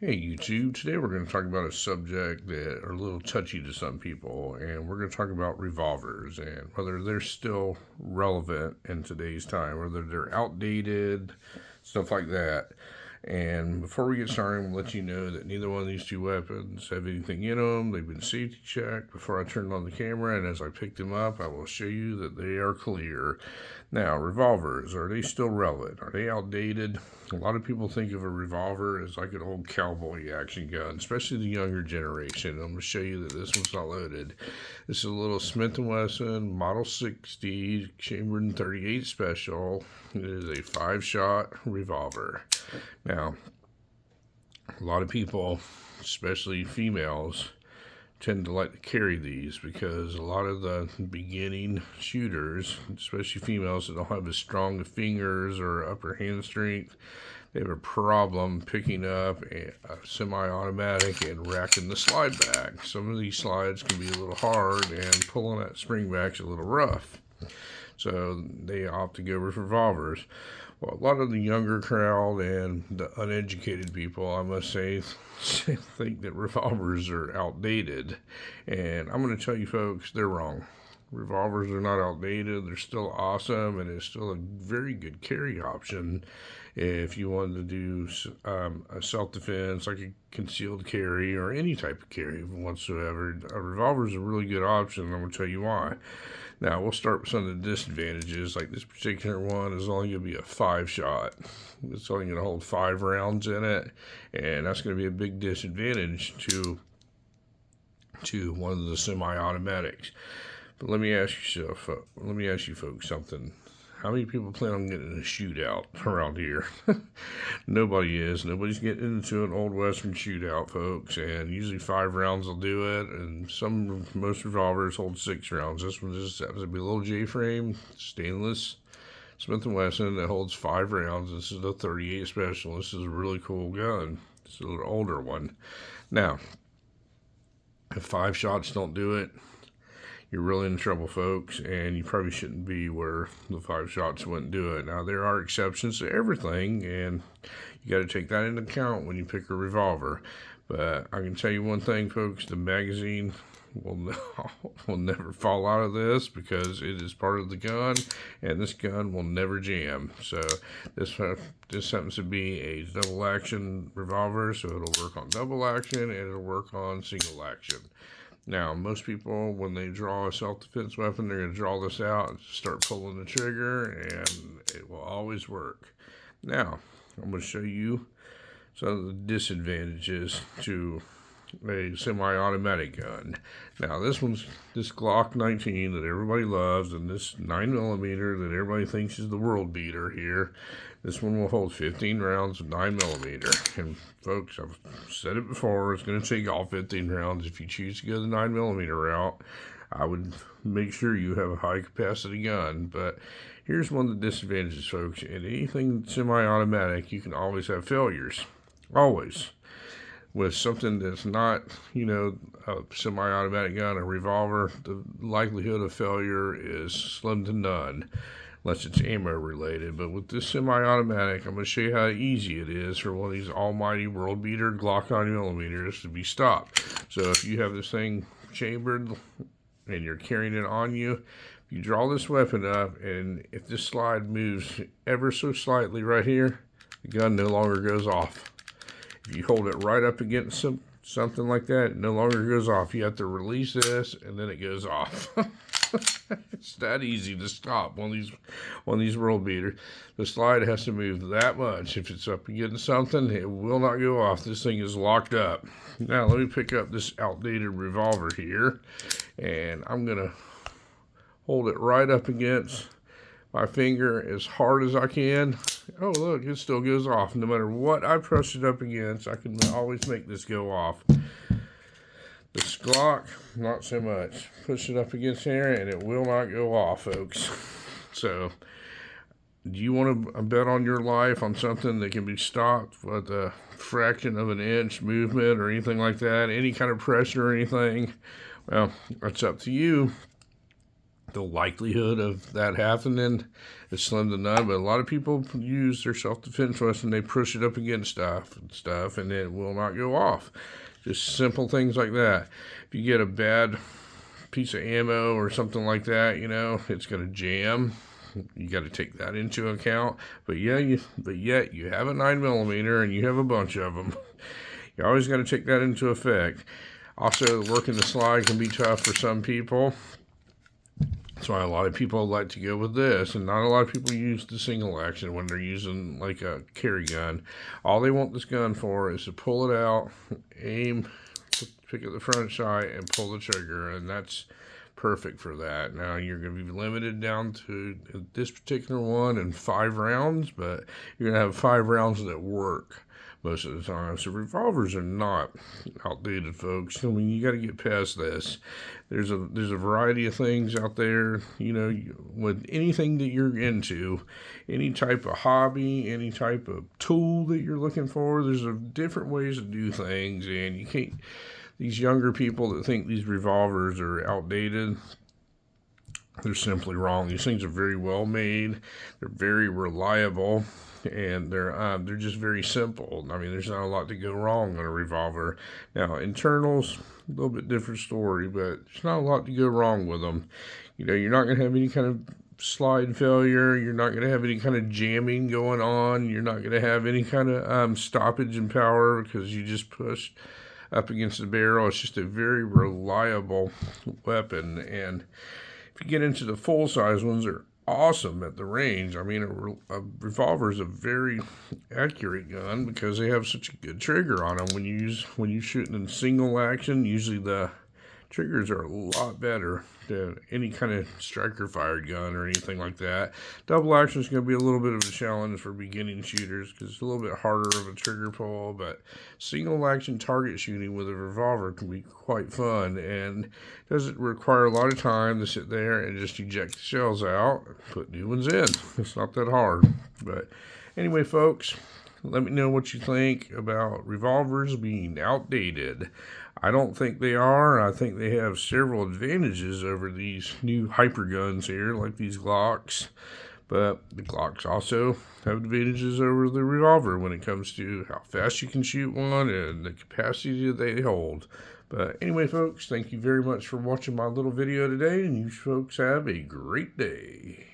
Hey YouTube, today we're going to talk about a subject that are a little touchy to some people, and we're going to talk about revolvers and whether they're still relevant in today's time, whether they're outdated, stuff like that. And before we get started, I'm going to let you know that neither one of these two weapons have anything in them. They've been safety checked before I turned on the camera, and as I pick them up, I will show you that they are clear. Now, revolvers, are they still relevant? Are they outdated? A lot of people think of a revolver as like an old cowboy action gun, especially the younger generation. I'm going to show you that this one's not loaded. This is a little Smith & Wesson Model 60 chambered in .38 special. It is a 5-shot revolver. Now, a lot of people, especially females, tend to like to carry these because a lot of the beginning shooters, especially females that don't have as strong fingers or upper hand strength, they have a problem picking up a semi-automatic and racking the slide back. Some of these slides can be a little hard and pulling that spring back's a little rough. So they opt to go with revolvers. Well, a lot of the younger crowd and the uneducated people, I must say, think that revolvers are outdated. And I'm going to tell you folks, they're wrong. Revolvers are not outdated. They're still awesome, and it's still a very good carry option if you wanted to do a self-defense, like a concealed carry or any type of carry whatsoever. A revolver is a really good option, and I'm going to tell you why. Now, we'll start with some of the disadvantages. Like this particular one is only going to be a 5-shot. It's only going to hold 5 rounds in it, and that's going to be a big disadvantage to one of the semi-automatics. But let me ask you folks something. How many people plan on getting in a shootout around here? Nobody is. Nobody's getting into an old Western shootout, folks. And usually 5 rounds will do it. And most revolvers hold 6 rounds. This one just happens to be a little J-frame, stainless Smith & Wesson that holds 5 rounds. This is a .38 special. This is a really cool gun. It's a little older one. Now, if 5 shots don't do it, you're really in trouble, folks, and you probably shouldn't be where the 5 shots wouldn't do it. Now, there are exceptions to everything, and you got to take that into account when you pick a revolver. But I can tell you one thing, folks, the magazine will never fall out of this because it is part of the gun, and this gun will never jam. So this happens to be a double action revolver, so it'll work on double action and it'll work on single action. Now, most people, when they draw a self-defense weapon, they're going to draw this out and start pulling the trigger, and it will always work. Now, I'm going to show you some of the disadvantages to a semi-automatic gun. Now, this Glock 19 that everybody loves, and this 9mm that everybody thinks is the world beater here. This one will hold 15 rounds of 9mm. And folks, I've said it before, it's going to take all 15 rounds. If you choose to go the 9mm route, I would make sure you have a high capacity gun. But here's one of the disadvantages, folks. In anything semi-automatic, you can always have failures. Always. With something that's not, a semi-automatic gun, a revolver, the likelihood of failure is slim to none, unless it's ammo related. But with this semi-automatic, I'm going to show you how easy it is for one of these almighty world beater Glock 9mm to be stopped. So if you have this thing chambered and you're carrying it on you, you draw this weapon up, and if this slide moves ever so slightly right here, the gun no longer goes off. If you hold it right up against something like that, it no longer goes off. You have to release this, and then it goes off. It's that easy to stop one of these world beaters. The slide has to move that much. If it's up against something, it will not go off. This thing is locked up. Now, let me pick up this outdated revolver here, and I'm going to hold it right up against my finger as hard as I can. Oh, look, it still goes off. No matter what I press it up against, I can always make this go off. The Glock, not so much. Push it up against there, and it will not go off, folks. So, do you want to bet on your life on something that can be stopped with a fraction of an inch movement or anything like that? Any kind of pressure or anything? Well, that's up to you. the likelihood of that happening is slim to none. But a lot of people use their self-defense weapon, they push it up against stuff, and it will not go off. Just simple things like that. If you get a bad piece of ammo or something like that, it's going to jam. You got to take that into account. But yet you have a 9mm and you have a bunch of them. You always got to take that into effect. Also, working the slide can be tough for some people. That's why a lot of people like to go with this, and not a lot of people use the single action when they're using like a carry gun. All they want this gun for is to pull it out, aim, pick up the front sight, and pull the trigger, and that's perfect for that. Now, you're going to be limited down to this particular one in 5 rounds, but you're going to have 5 rounds that work most of the time. So revolvers are not outdated, folks. I mean, you got to get past this. There's a variety of things out there, with anything that you're into, any type of hobby, any type of tool that you're looking for. There's different ways to do things, and you can't. These younger people that think these revolvers are outdated, they're simply wrong. These things are very well made. They're very reliable. And they're just very simple. I mean, there's not a lot to go wrong on a revolver. Now, internals, a little bit different story, but there's not a lot to go wrong with them. You're not going to have any kind of slide failure. You're not going to have any kind of jamming going on. You're not going to have any kind of stoppage in power because you just push up against the barrel. It's just a very reliable weapon. And if you get into the full-size ones, they're awesome at the range. I mean, a revolver is a very accurate gun because they have such a good trigger on them. When you shoot in single action, usually the triggers are a lot better than any kind of striker fired gun or anything like that. Double action is going to be a little bit of a challenge for beginning shooters because it's a little bit harder of a trigger pull, but single action target shooting with a revolver can be quite fun and doesn't require a lot of time to sit there and just eject the shells out and put new ones in. It's not that hard. But anyway, folks, let me know what you think about revolvers being outdated. I don't think they are. I think they have several advantages over these new hyper guns here, like these Glocks. But the Glocks also have advantages over the revolver when it comes to how fast you can shoot one and the capacity that they hold. But anyway, folks, thank you very much for watching my little video today, and you folks have a great day.